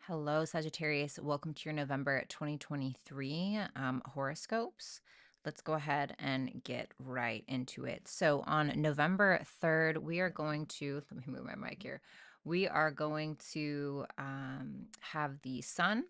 Hello, Sagittarius. Welcome to your November 2023 horoscopes. Let's go ahead and get right into it. So, on November 3rd, we are going to, let me move my mic here. We are going to have the sun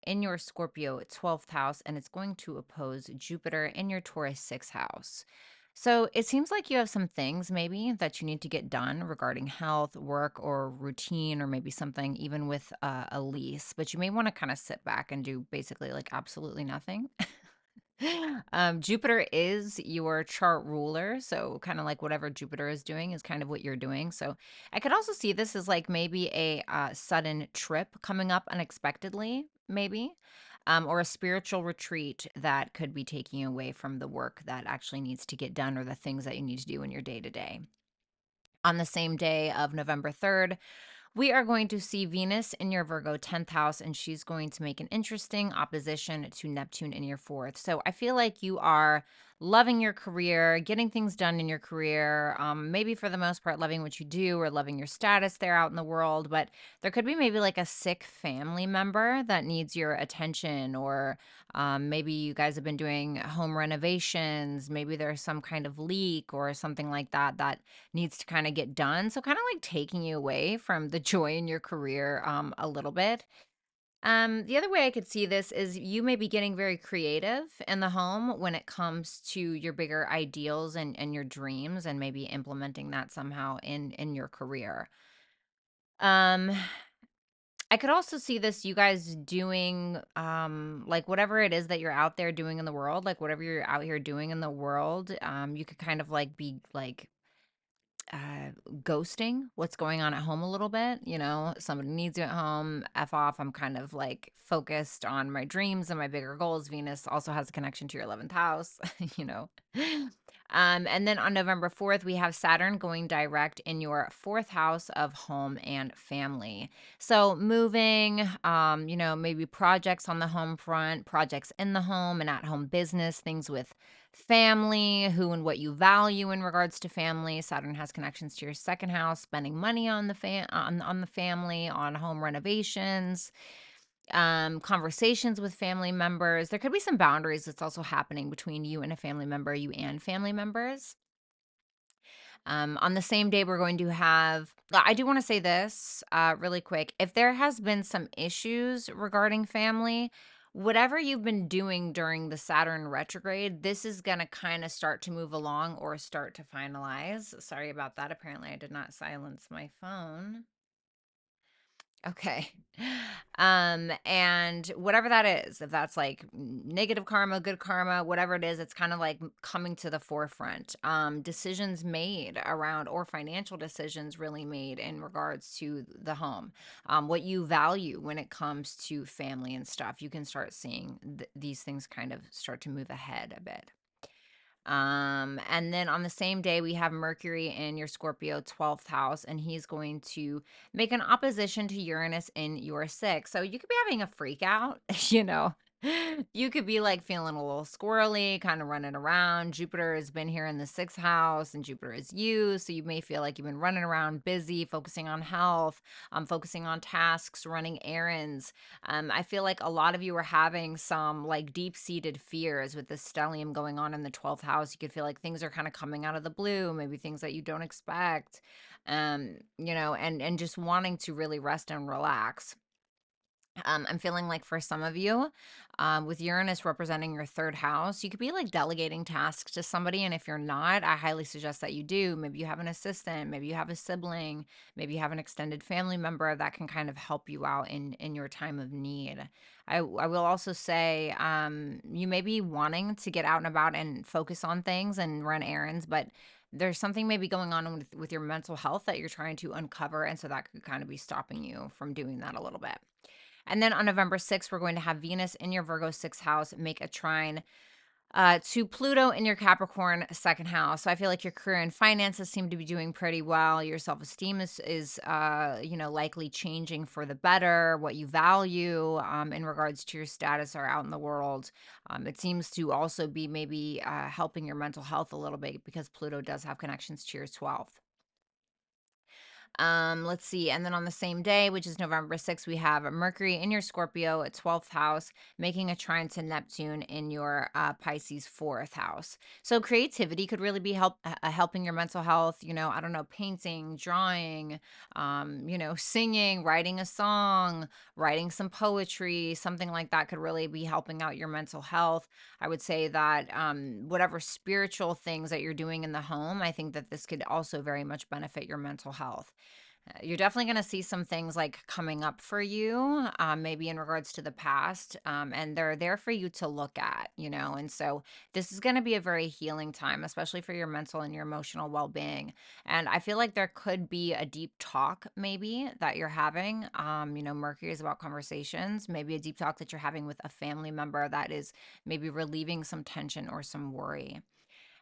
in your Scorpio 12th house, and it's going to oppose Jupiter in your Taurus 6th house. So it seems like you have some things maybe that you need to get done regarding health, work, or routine, or maybe something even with a lease, but you may want to kind of sit back and do basically like absolutely nothing. Jupiter is your chart ruler, so kind of like whatever Jupiter is doing is kind of what you're doing. So I could also see this as like maybe a sudden trip coming up unexpectedly, maybe, or a spiritual retreat that could be taking you away from the work that actually needs to get done or the things that you need to do in your day to day. On the same day of November 3rd, we are going to see Venus in your Virgo 10th house, and she's going to make an interesting opposition to Neptune in your fourth. So I feel like you are loving your career, getting things done in your career, maybe for the most part, loving what you do or loving your status there out in the world. But there could be maybe like a sick family member that needs your attention, or maybe you guys have been doing home renovations. Maybe there's some kind of leak or something like that that needs to kind of get done. So kind of like taking you away from the joy in your career a little bit. The other way I could see this is you may be getting very creative in the home when it comes to your bigger ideals and your dreams and maybe implementing that somehow in your career. Um I could also see this you guys doing like whatever it is that you're out there doing in the world, like whatever you're out here doing in the world, you could kind of like be like uh, ghosting what's going on at home a little bit. You know, somebody needs you at home, F off. I'm kind of like focused on my dreams and my bigger goals. Venus also has a connection to your 11th house, you know. And then on November 4th, we have Saturn going direct in your fourth house of home and family. So moving, maybe projects on the home front, projects in the home and at home business, things with family, who and what you value in regards to family. Saturn has connections to your second house, spending money on the on the family, on home renovations, conversations with family members. There could be some boundaries that's also happening between you and a family member, you and family members. On the same day, we're going to have, I do want to say this really quick. If there has been some issues regarding family, whatever you've been doing during the Saturn retrograde, this is going to kind of start to move along or start to finalize. Sorry about that. Apparently, I did not silence my phone. Okay. And whatever that is, if that's like negative karma, good karma, whatever it is, it's kind of like coming to the forefront. Decisions made around or financial decisions really made in regards to the home. What you value when it comes to family and stuff. You can start seeing these things kind of start to move ahead a bit. And then on the same day, we have Mercury in your Scorpio 12th house, and he's going to make an opposition to Uranus in your sixth. So you could be having a freak out, you know. You could be like feeling a little squirrely, kind of running around. Jupiter has been here in the sixth house, and Jupiter is you. So you may feel like you've been running around busy, focusing on health, focusing on tasks, running errands. I feel like a lot of you are having some like deep seated fears with this stellium going on in the 12th house. You could feel like things are kind of coming out of the blue, maybe things that you don't expect, and just wanting to really rest and relax. I'm feeling like for some of you, with Uranus representing your third house, you could be like delegating tasks to somebody. And if you're not, I highly suggest that you do. Maybe you have an assistant, maybe you have a sibling, maybe you have an extended family member that can kind of help you out in your time of need. I will also say you may be wanting to get out and about and focus on things and run errands, but there's something maybe going on with your mental health that you're trying to uncover. And so that could kind of be stopping you from doing that a little bit. And then on November 6th, we're going to have Venus in your Virgo 6th house make a trine to Pluto in your Capricorn second house. So I feel like your career and finances seem to be doing pretty well. Your self-esteem is likely changing for the better. What you value in regards to your status or out in the world. It seems to also be maybe helping your mental health a little bit because Pluto does have connections to your 12th. Let's see. And then on the same day, which is November 6th, we have Mercury in your Scorpio at 12th house, making a trine to Neptune in your Pisces 4th house. So creativity could really be helping your mental health. I don't know, painting, drawing, singing, writing a song, writing some poetry, something like that could really be helping out your mental health. I would say that whatever spiritual things that you're doing in the home, I think that this could also very much benefit your mental health. You're definitely going to see some things like coming up for you, maybe in regards to the past, and they're there for you to look at. And so this is going to be a very healing time, especially for your mental and your emotional well being. And I feel like there could be a deep talk, maybe, that you're having. Mercury is about conversations, maybe a deep talk that you're having with a family member that is maybe relieving some tension or some worry.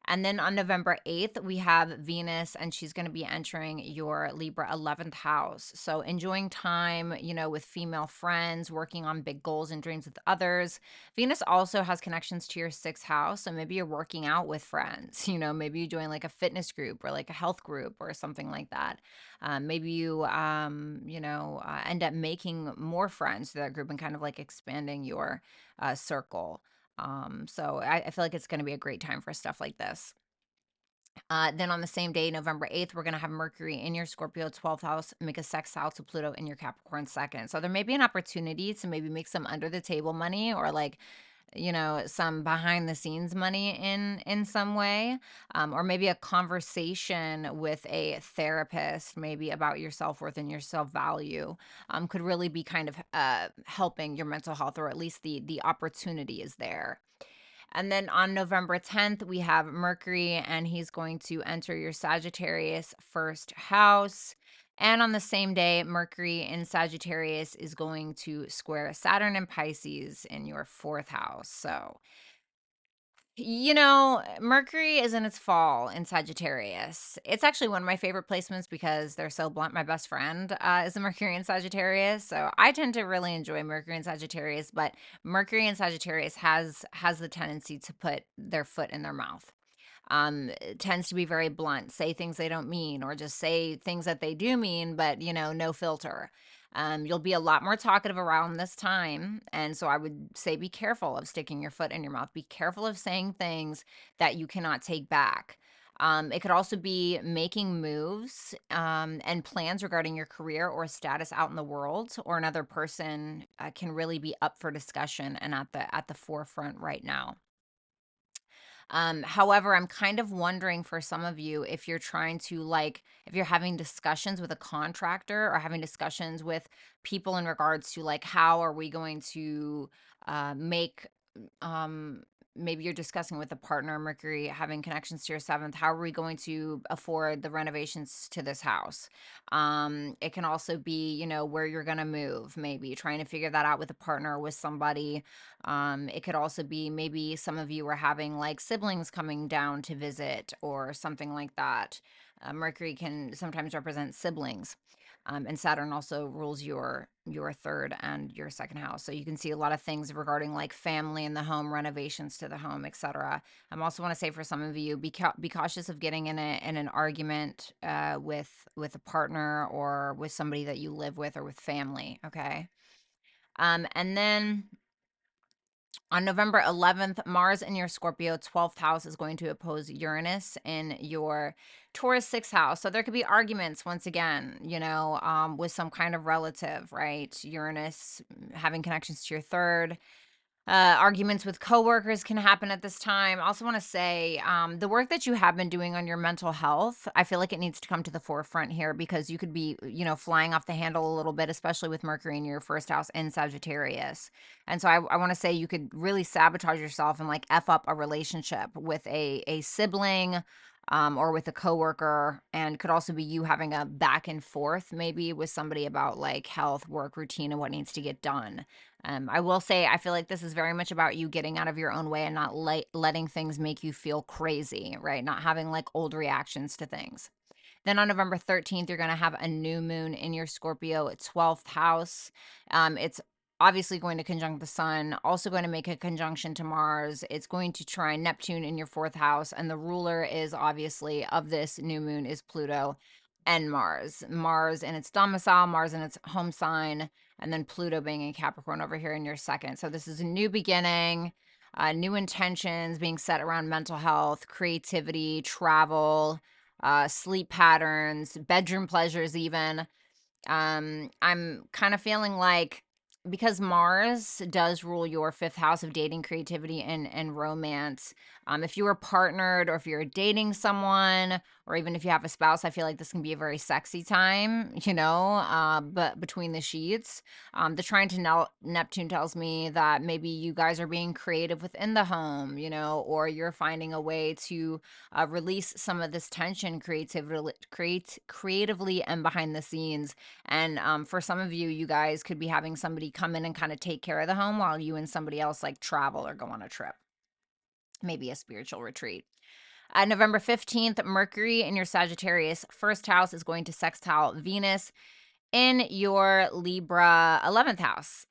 And then on November 8th, we have Venus, and she's going to be entering your Libra 11th house. So, enjoying time, with female friends, working on big goals and dreams with others. Venus also has connections to your 6th house. So, maybe you're working out with friends, maybe you join like a fitness group or like a health group or something like that. Maybe you, end up making more friends to that group and kind of like expanding your circle. So I feel like it's going to be a great time for stuff like this. Then on the same day, November 8th, we're going to have Mercury in your Scorpio 12th house make a sextile to Pluto in your Capricorn second. So there may be an opportunity to maybe make some under the table money, or like, some behind the scenes money in some way, or maybe a conversation with a therapist, maybe about your self-worth and your self-value, could really be kind of helping your mental health, or at least the opportunity is there. And then on November 10th, we have Mercury, and he's going to enter your Sagittarius first house. And on the same day, Mercury in Sagittarius is going to square Saturn and Pisces in your fourth house. So, Mercury is in its fall in Sagittarius. It's actually one of my favorite placements because they're so blunt. My best friend is a Mercury in Sagittarius, so I tend to really enjoy Mercury in Sagittarius. But Mercury in Sagittarius has the tendency to put their foot in their mouth. It tends to be very blunt, say things they don't mean, or just say things that they do mean, but no filter. You'll be a lot more talkative around this time. And so I would say be careful of sticking your foot in your mouth. Be careful of saying things that you cannot take back. It could also be making moves and plans regarding your career or status out in the world, or another person can really be up for discussion and at the forefront right now. However, I'm kind of wondering for some of you, if you're trying to like, if you're having discussions with a contractor or having discussions with people in regards to like, how are we going to make, um, maybe you're discussing with a partner, Mercury having connections to your seventh, how are we going to afford the renovations to this house? It can also be, where you're going to move, maybe trying to figure that out with a partner, with somebody. It could also be maybe some of you are having like siblings coming down to visit or something like that. Mercury can sometimes represent siblings. And Saturn also rules your third and your second house. So you can see a lot of things regarding like family in the home, renovations to the home, etc. I also want to say for some of you, be cautious of getting in an argument with a partner or with somebody that you live with, or with family. Okay. And then on November 11th, Mars in your Scorpio 12th house is going to oppose Uranus in your Taurus 6th house. So there could be arguments once again, with some kind of relative, right? Uranus having connections to your third. Arguments with coworkers can happen at this time. I also want to say the work that you have been doing on your mental health, I feel like it needs to come to the forefront here, because you could be, flying off the handle a little bit, especially with Mercury in your first house in Sagittarius. And so I want to say you could really sabotage yourself and like F up a relationship with a sibling. Or with a coworker, and could also be you having a back and forth maybe with somebody about like health, work, routine, and what needs to get done. I will say, I feel like this is very much about you getting out of your own way and not letting things make you feel crazy, right? Not having like old reactions to things. Then on November 13th, you're going to have a new moon in your Scorpio 12th house. It's obviously going to conjunct the sun, also going to make a conjunction to Mars. It's going to trine Neptune in your fourth house. And the ruler is obviously of this new moon is Pluto. and Mars in its domicile, Mars in its home sign, and then Pluto being in Capricorn over here in your second. So this is a new beginning, new intentions being set around mental health, creativity, travel, sleep patterns, bedroom pleasures, even. I'm kind of feeling like, because Mars does rule your fifth house of dating, creativity, and romance. If you were partnered, or if you're dating someone, or even if you have a spouse, I feel like this can be a very sexy time, but between the sheets. The trine to Neptune tells me that maybe you guys are being creative within the home, or you're finding a way to release some of this tension creatively and behind the scenes. And for some of you, you guys could be having somebody come in and kind of take care of the home while you and somebody else like travel or go on a trip, maybe a spiritual retreat. November 15th, Mercury in your Sagittarius first house is going to sextile Venus in your Libra 11th house.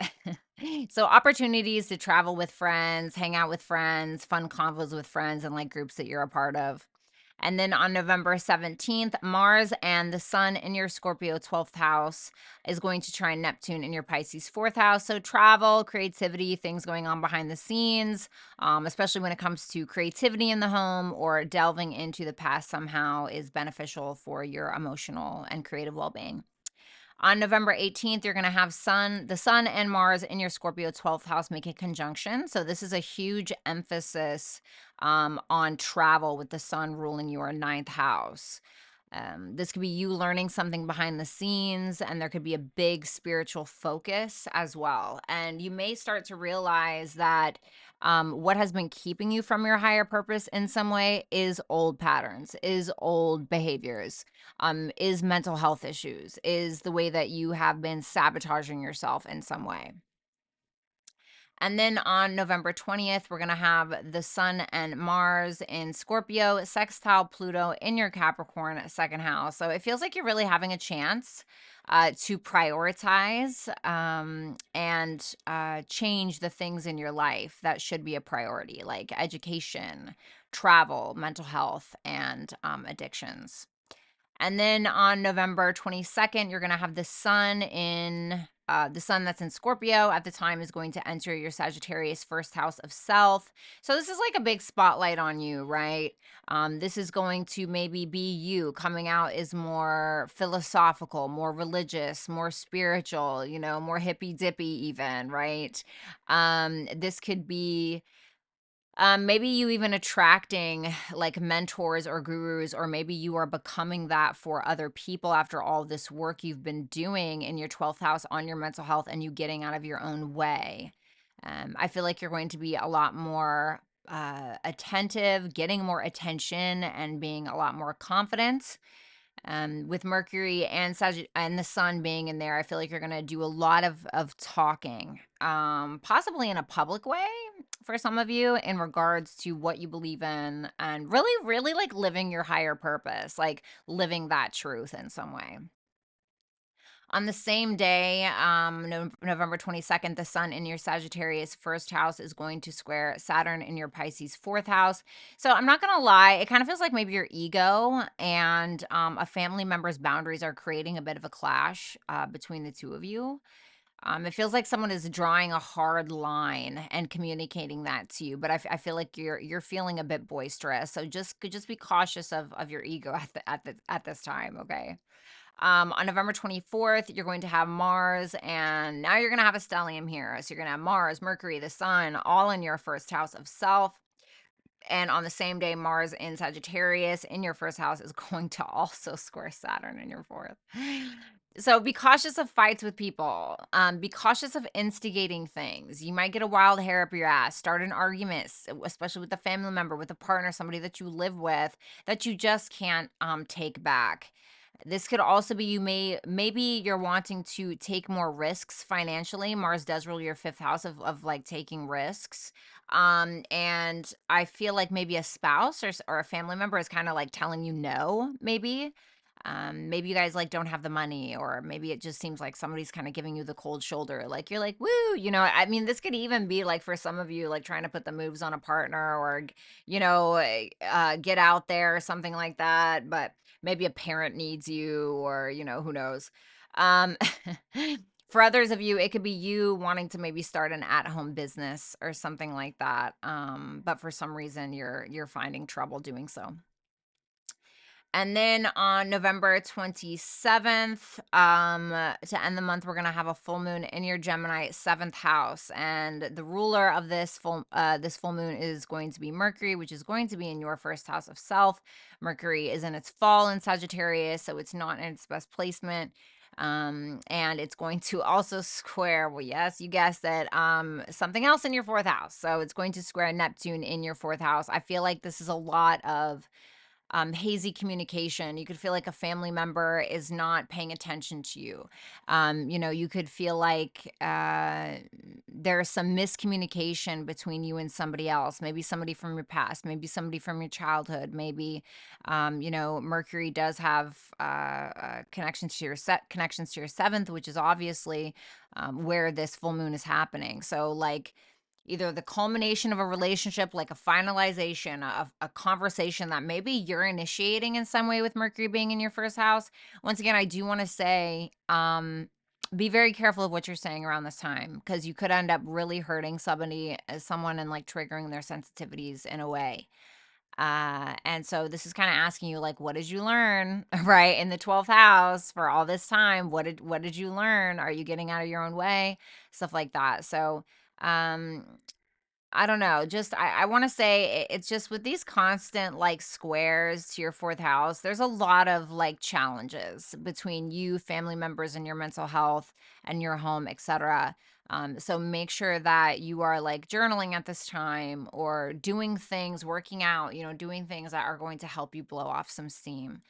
So opportunities to travel with friends, hang out with friends, fun convos with friends, and like groups that you're a part of. And then on November 17th, Mars and the Sun in your Scorpio 12th house is going to trine Neptune in your Pisces 4th house. So travel, creativity, things going on behind the scenes, especially when it comes to creativity in the home or delving into the past somehow, is beneficial for your emotional and creative well-being. On November 18th, you're going to have the Sun and Mars in your Scorpio 12th house make a conjunction. So this is a huge emphasis on travel, with the Sun ruling your ninth house. This could be you learning something behind the scenes, and there could be a big spiritual focus as well. And you may start to realize that what has been keeping you from your higher purpose in some way is old patterns, is old behaviors, is mental health issues, is the way that you have been sabotaging yourself in some way. And then on November 20th, we're going to have the Sun and Mars in Scorpio, sextile Pluto in your Capricorn second house. So it feels like you're really having a chance to prioritize and change the things in your life that should be a priority, like education, travel, mental health, and addictions. And then on November 22nd, you're going to have the Sun that's in Scorpio at the time is going to enter your Sagittarius first house of self. So this is like a big spotlight on you, right? This is going to maybe be you coming out as more philosophical, more religious, more spiritual, more hippy dippy even, right? This could be maybe you even attracting like mentors or gurus, or maybe you are becoming that for other people after all this work you've been doing in your 12th house on your mental health, and you getting out of your own way. I feel like you're going to be a lot more attentive, getting more attention, and being a lot more confident. With Mercury and and the Sun being in there, I feel like you're gonna do a lot of talking, possibly in a public way for some of you, in regards to what you believe in, and really, really like living your higher purpose, like living that truth in some way. On the same day, November 22nd, the Sun in your Sagittarius first house is going to square Saturn in your Pisces fourth house. So I'm not going to lie, it kind of feels like maybe your ego and a family member's boundaries are creating a bit of a clash between the two of you. It feels like someone is drawing a hard line and communicating that to you, but I feel like you're feeling a bit boisterous. So just be cautious of your ego at this time, okay? On November 24th, you're going to have Mars, and now you're going to have a stellium here. So you're going to have Mars, Mercury, the Sun, all in your first house of self. And on the same day, Mars in Sagittarius in your first house is going to also square Saturn in your fourth. So be cautious of fights with people. Be cautious of instigating things. You might get a wild hair up your ass, start an argument, especially with a family member, with a partner, somebody that you live with, that you just can't take back. This could also be maybe you're wanting to take more risks financially. Mars does rule your fifth house of like taking risks. And I feel like maybe a spouse or a family member is kind of like telling you no, maybe. Maybe you guys like don't have the money, or maybe it just seems like somebody's kind of giving you the cold shoulder. Like you're like, woo, I mean, this could even be like for some of you, like trying to put the moves on a partner or, get out there or something like that. But maybe a parent needs you, or, who knows. Um, for others of you, it could be you wanting to maybe start an at-home business or something like that. But for some reason, you're finding trouble doing so. And then on November 27th, to end the month, we're gonna have a full moon in your Gemini seventh house, and the ruler of this full moon is going to be Mercury, which is going to be in your first house of self. Mercury is in its fall in Sagittarius, so it's not in its best placement. And it's going to also square, well, yes, you guessed it, something else in your fourth house. So it's going to square Neptune in your fourth house. I feel like this is a lot of hazy communication. You could feel like a family member is not paying attention to you. You could feel like there's some miscommunication between you and somebody else, maybe somebody from your past, maybe somebody from your childhood, maybe, Mercury does have connections to your seventh, which is obviously where this full moon is happening. So like, either the culmination of a relationship, like a finalization of a conversation that maybe you're initiating in some way with Mercury being in your first house. Once again, I do want to say, be very careful of what you're saying around this time, because you could end up really hurting someone and like triggering their sensitivities in a way. And so this is kind of asking you, like, what did you learn, right, in the 12th house for all this time? What did you learn? Are you getting out of your own way? Stuff like that. So, um, I don't know. Just I want to say it's just with these constant like squares to your fourth house, there's a lot of like challenges between you, family members, and your mental health and your home, etc. So make sure that you are like journaling at this time, or doing things, working out, doing things that are going to help you blow off some steam.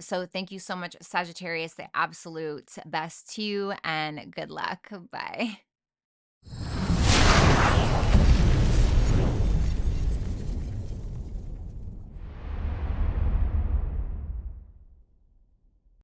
So thank you so much, Sagittarius. The absolute best to you, and good luck. Bye.